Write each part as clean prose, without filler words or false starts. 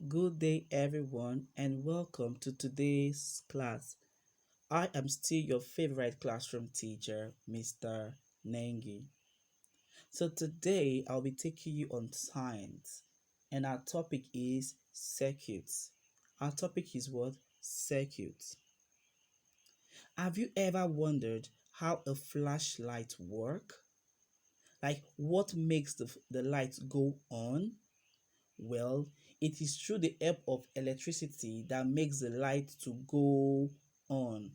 Good day, everyone, and welcome to today's class. I am still your favorite classroom teacher, Mr. Nengi. So, today I'll be taking you on science, and our topic is circuits. Our topic is what? Circuits. Have you ever wondered how a flashlight works? Like, what makes the light go on? Well, it is through the help of electricity that makes the light to go on.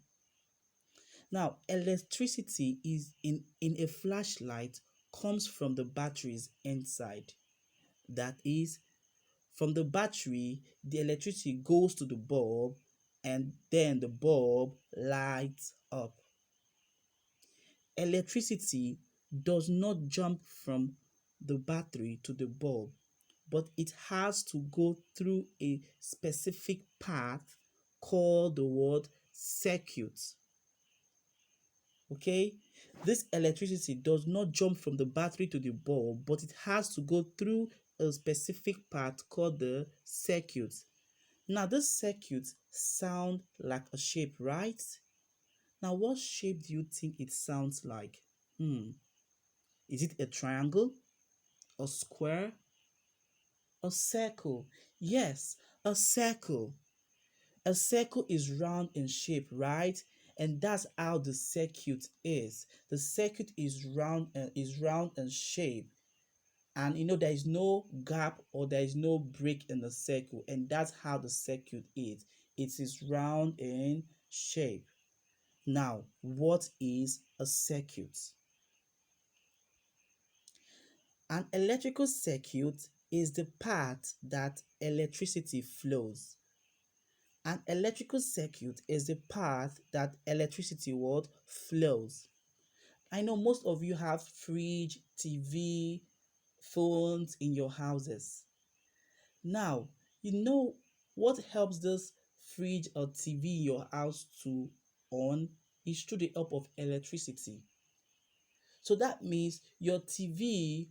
Now, electricity is in a flashlight comes from the batteries inside. That is, from the battery, the electricity goes to the bulb and then the bulb lights up. Electricity does not jump from the battery to the bulb, but it has to go through a specific path called the word circuit. Okay, this electricity does not jump from the battery to the bulb, but it has to go through a specific path called the circuit. Now, this circuit sound like a shape, right? Now, what shape do you think it sounds like? Hmm. Is it a triangle, a square, a circle? Yes, a circle. A circle is round in shape, right? And that's how the circuit is. The circuit is round in shape. And there is no gap or there is no break in the circle. And that's how the circuit is. It is round in shape. Now, what is a circuit? An electrical circuit is the path that electricity flows. An electrical circuit is the path that electricity what flows. I know most of you have fridge, TV, phones in your houses. Now, you know what helps this fridge or TV in your house to on is through the help of electricity. So that means your TV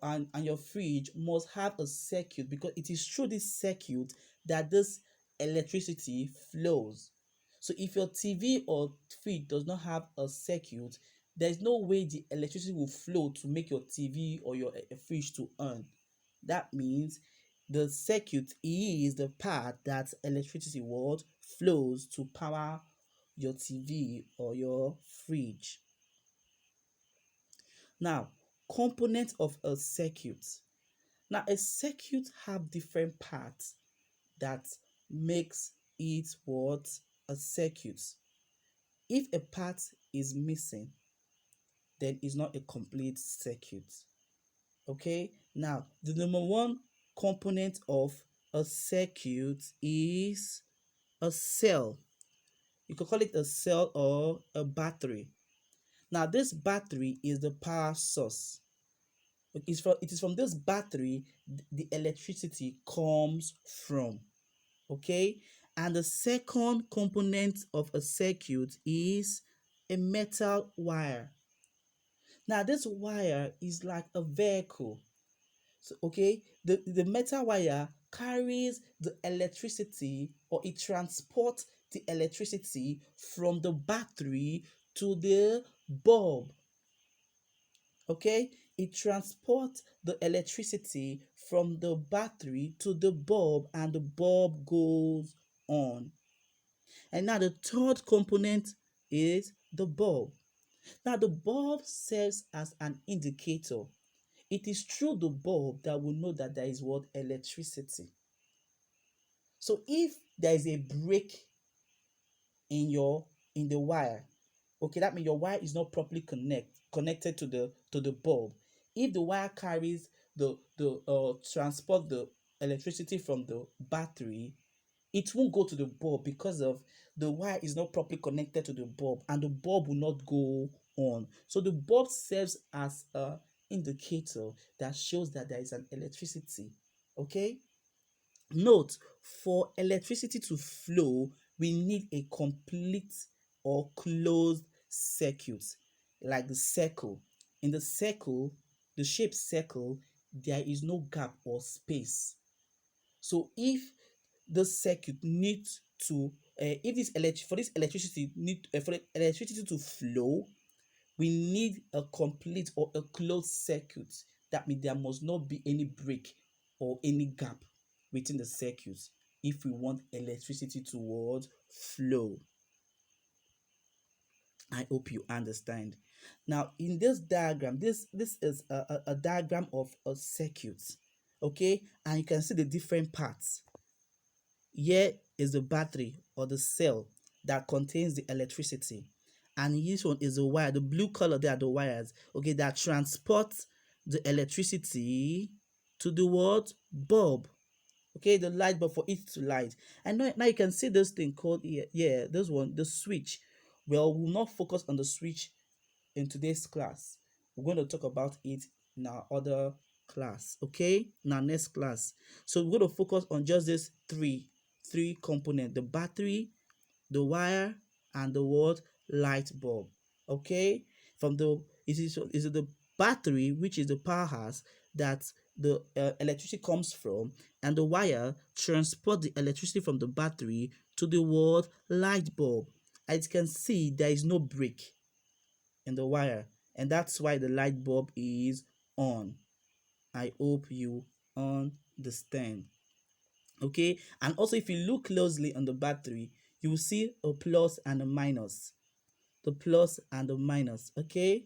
and your fridge must have a circuit because it is through this circuit that this electricity flows. So if your TV or fridge does not have a circuit, there is no way the electricity will flow to make your TV or your fridge to on. That means the circuit is the part that electricity what flows to power your TV or your fridge. Now, components of a circuit. Now, a circuit have different parts that makes it what a circuit. If a part is missing, then it's not a complete circuit. Okay. Now, the number one component of a circuit is a cell. You could call it a cell or a battery. Now, this battery is the power source. It is from this battery the electricity comes from. Okay, and the second component of a circuit is a metal wire. Now this wire is like a vehicle. So okay, the metal wire carries the electricity, or it transports the electricity from the battery to the bulb. Okay, it transports the electricity from the battery to the bulb and the bulb goes on. And now the third component is the bulb. Now the bulb serves as an indicator. It is through the bulb that we know that there is what? Electricity. So if there is a break in the wire, okay, that means your wire is not properly connected to the bulb. If the wire carries the transport the electricity from the battery, it won't go to the bulb because of the wire is not properly connected to the bulb, and the bulb will not go on. So the bulb serves as a indicator that shows that there is an electricity. Okay, note, for electricity to flow we need a complete or closed circuit, like the circle. In the circle, the shape circle, there is no gap or space. So if the circuit needs to if this for this electricity need for the electricity to flow, we need a complete or a closed circuit. That means there must not be any break or any gap within the circuit if we want electricity to flow. I hope you understand. Now, in this diagram, this is a diagram of a circuit, okay? And you can see the different parts. Here is the battery or the cell that contains the electricity. And this one is the wire. The blue color, there are the wires, okay, that transport the electricity to the what? Bulb. Okay, the light bulb for it to light. And now you can see this thing called here, yeah, this one, the switch. Well, we'll not focus on the switch in today's class. We're going to talk about it in our other class, okay, in our next class. So we're going to focus on just this three component: the battery, the wire, and the word light bulb. Okay, from the is it the battery, which is the powerhouse that the electricity comes from, and the wire transport the electricity from the battery to the word light bulb. As you can see, there is no break in the wire, and that's why the light bulb is on. I hope you understand. Okay, and also if you look closely on the battery, you will see a plus and a minus. The plus and the minus. Okay,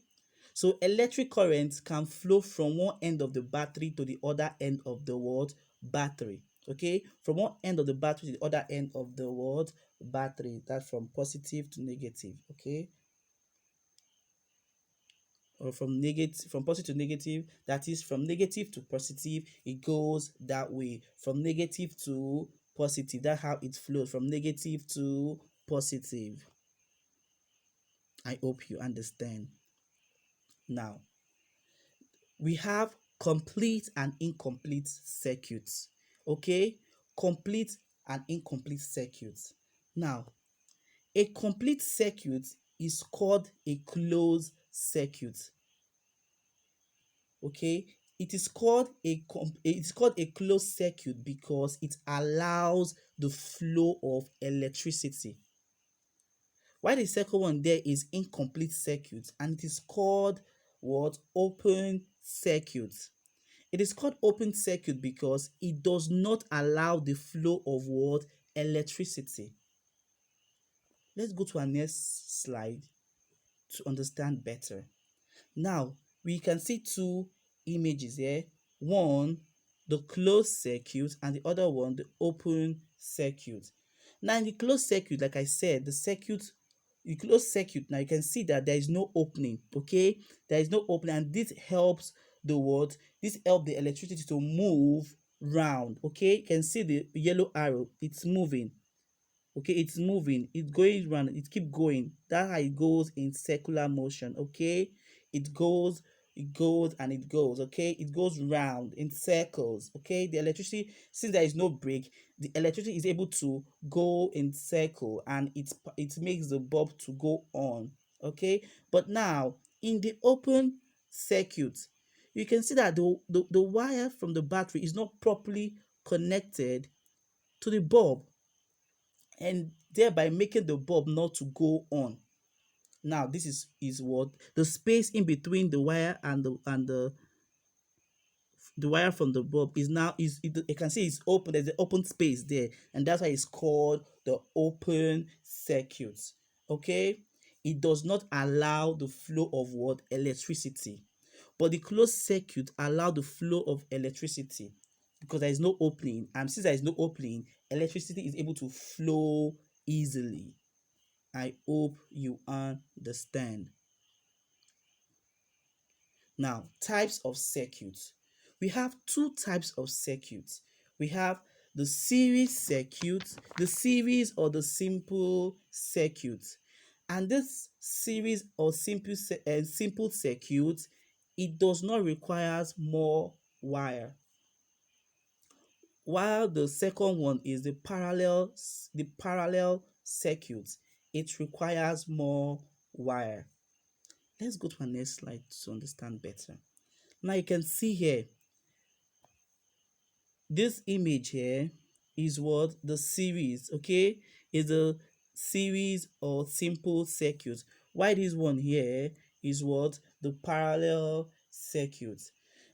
so electric current can flow from one end of the battery to the other end of the word battery. Okay, from one end of the battery to the other end of the word battery. That's from positive to negative. Okay, or from positive to negative, that is from negative to positive, it goes that way. From negative to positive, that's how it flows, from negative to positive. I hope you understand. Now we have complete and incomplete circuits. Okay, complete and incomplete circuits. Now a complete circuit is called a closed circuit. Okay, it is called a closed circuit because it allows the flow of electricity, while the second one there is incomplete circuit, and it is called what? Open circuit. It is called open circuit because it does not allow the flow of what? Electricity. Let's go to our next slide to understand better. Now, we can see two images here. One, the closed circuit, and the other one, the open circuit. Now, in the closed circuit, like I said, the closed circuit, now you can see that there is no opening, okay? There is no opening, and this helps the what? This helps the electricity to move round, okay? You can see the yellow arrow, it's moving. Okay, it's moving, it's going round, it keep going. That's how it goes in circular motion. Okay, it goes and it goes. Okay, it goes round in circles. Okay, the electricity, since there is no break, the electricity is able to go in circle, and it makes the bulb to go on. Okay, but now in the open circuit, you can see that the wire from the battery is not properly connected to the bulb, and thereby making the bulb not to go on. Now this is what the space in between the wire and the wire from the bulb is now is you can see it's open. There's an open space there, and that's why it's called the open circuit. Okay, it does not allow the flow of what? Electricity, but the closed circuit allow the flow of electricity because there is no opening, and since there is no opening, electricity is able to flow easily. I hope you understand. Now, types of circuits. We have two types of circuits. We have the series circuit, the series or the simple circuit. And this series or simple circuit, it does not require more wire. While the second one is the parallel circuit, it requires more wire. Let's go to our next slide to understand better. Now you can see here this image here is what the series, okay, is a series or simple circuit. Why this one here is what the parallel circuit.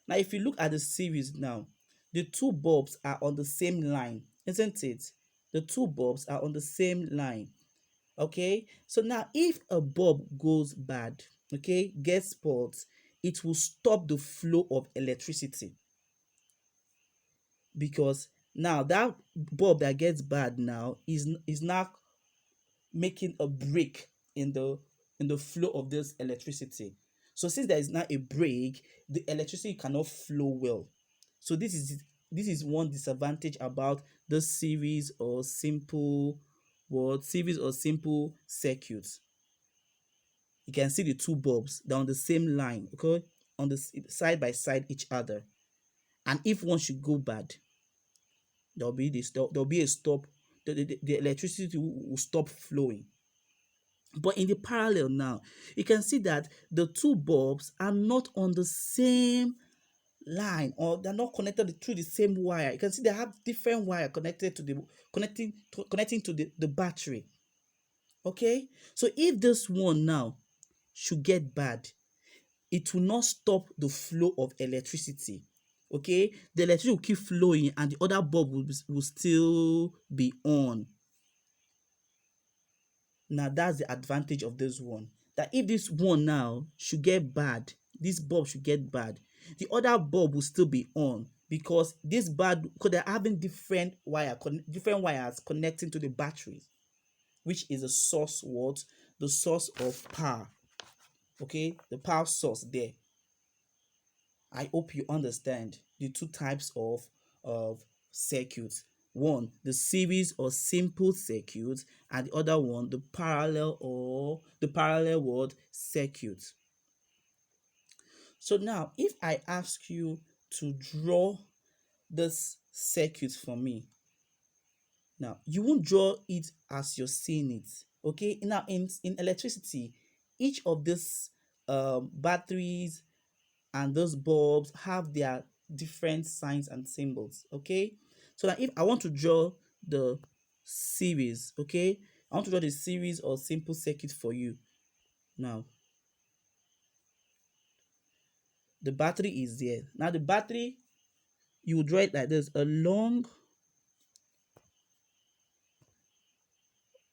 Now if you look at the series now, the two bulbs are on the same line, isn't it? The two bulbs are on the same line. Okay, so now if a bulb goes bad, okay, gets spots, it will stop the flow of electricity, because now that bulb that gets bad now is now making a break in the flow of this electricity. So since there is now a break, the electricity cannot flow well. So this is one disadvantage about the series or simple circuits. You can see the two bulbs, they're on the same line, okay, on the side by side each other. And if one should go bad, there'll be a stop. The electricity will stop flowing. But in the parallel now, you can see that the two bulbs are not on the same line, or they're not connected through the same wire. You can see they have different wire connected to the connecting to the battery. Okay, so if this one now should get bad, it will not stop the flow of electricity. Okay, the electricity will keep flowing and the other bulb will still be on. Now that's the advantage of this one, that if this one now should get bad, this bulb should get bad, the other bulb will still be on, because they're having different wires connecting to the batteries, which is the source, the source of power. Okay, the power source there. I hope you understand the two types of circuits. One, the series or simple circuit, and the other one, the parallel word circuit. So now, if I ask you to draw this circuit for me, now you won't draw it as you're seeing it. Okay, now in electricity, each of these batteries and those bulbs have their different signs and symbols. Okay, so that if I want to draw the series, okay, I want to draw the series or simple circuit for you. Now the battery is there. Now the battery, you will draw it like this: a long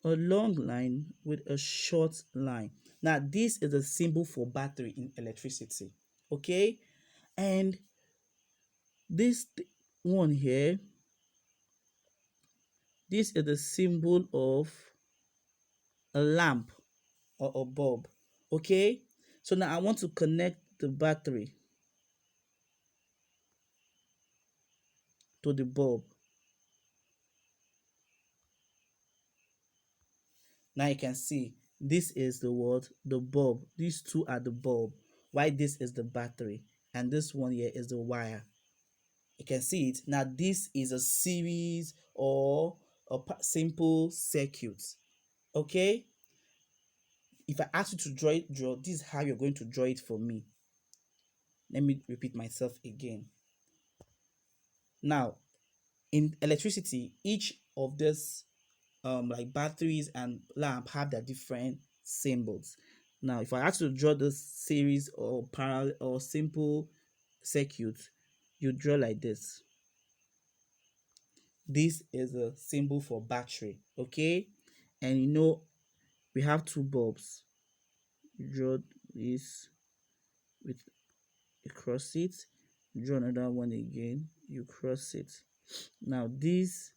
line with a short line. Now this is a symbol for battery in electricity. Okay, and this one here, this is the symbol of a lamp or a bulb. Okay, so now I want to connect the battery to the bulb. Now you can see this is the bulb. These two are the bulb, while this is the battery, and this one here is the wire. You can see it. Now this is a series or a simple circuit. Okay, if I ask you to draw, this is how you're going to draw it for me. Let me repeat myself again. Now in electricity, each of this like batteries and lamp have their different symbols. Now if I ask you to draw this series or parallel or simple circuit, you draw like this. This is a symbol for battery. Okay, and we have two bulbs. You draw this with you cross it, draw another one again, you cross it. Now this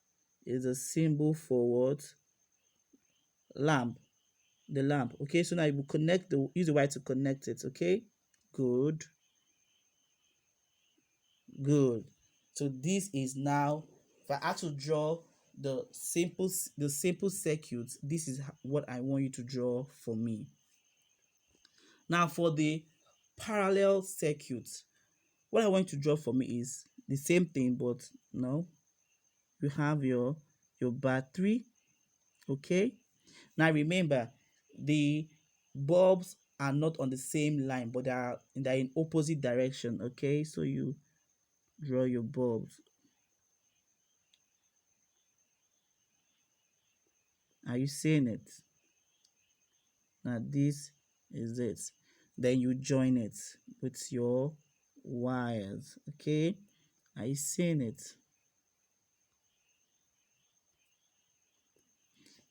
is a symbol for what? Lamp. The lamp. Okay, so now you will use the wire to connect it. Okay, good. So this is now, if I had to draw the simple circuit, this is what I want you to draw for me. Now for the parallel circuit, what I want you to draw for me is the same thing, but now you have your battery. Okay, now remember, the bulbs are not on the same line, but they're in opposite direction. Okay, so you draw your bulbs. Are you seeing it? Now this is it. Then you join it with your wires. Okay? Are you seeing it?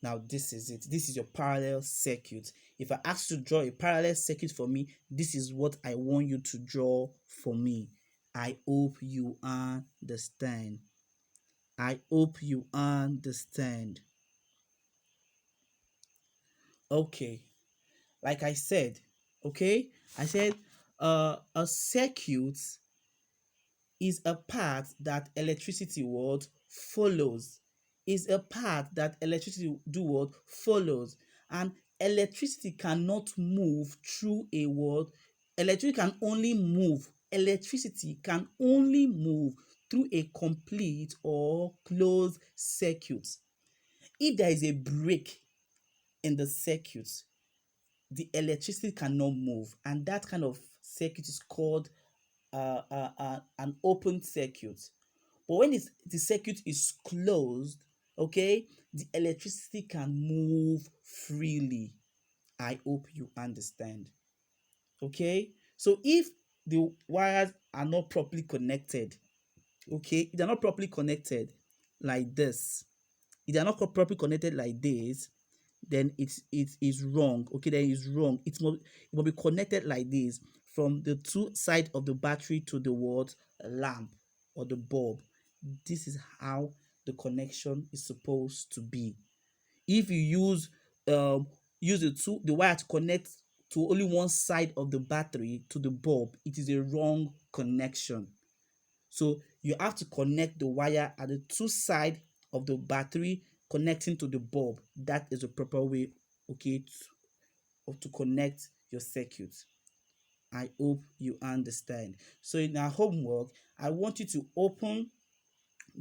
Now this is it. This is your parallel circuit. If I ask you to draw a parallel circuit for me, this is what I want you to draw for me. I hope you understand. I hope you understand. Okay. Like I said, okay? I said a circuit is a path that electricity what follows. Is a path that electricity do what follows. And electricity cannot move through a what. Electricity can only move through a complete or closed circuit. If there is a break in the circuit, the electricity cannot move, and that kind of circuit is called an open circuit. But when the circuit is closed, okay, the electricity can move freely. I hope you understand. Okay, so if the wires are not properly connected, okay, if they're not properly connected like this, if they're not properly connected like this, then it is wrong. Okay, then it's wrong. It must be connected like this from the two side of the battery to the what lamp or the bulb. This is how the connection is supposed to be. If you use the wire to connect to only one side of the battery to the bulb, it is a wrong connection. So you have to connect the wire at the two side of the battery connecting to the bulb. That is the proper way, okay, to connect your circuit. I hope you understand. So in our homework, I want you to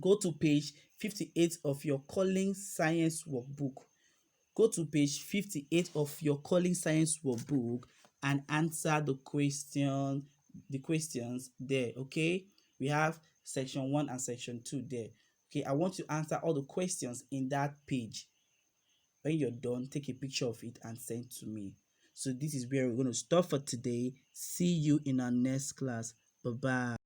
go to page 58 of your Collins Science workbook. Go to page 58 of your Collins Science workbook and answer the questions there, okay? We have section 1 and section 2 there. Okay, I want you to answer all the questions in that page. When you're done, take a picture of it and send to me. So this is where we're going to stop for today. See you in our next class. Bye-bye.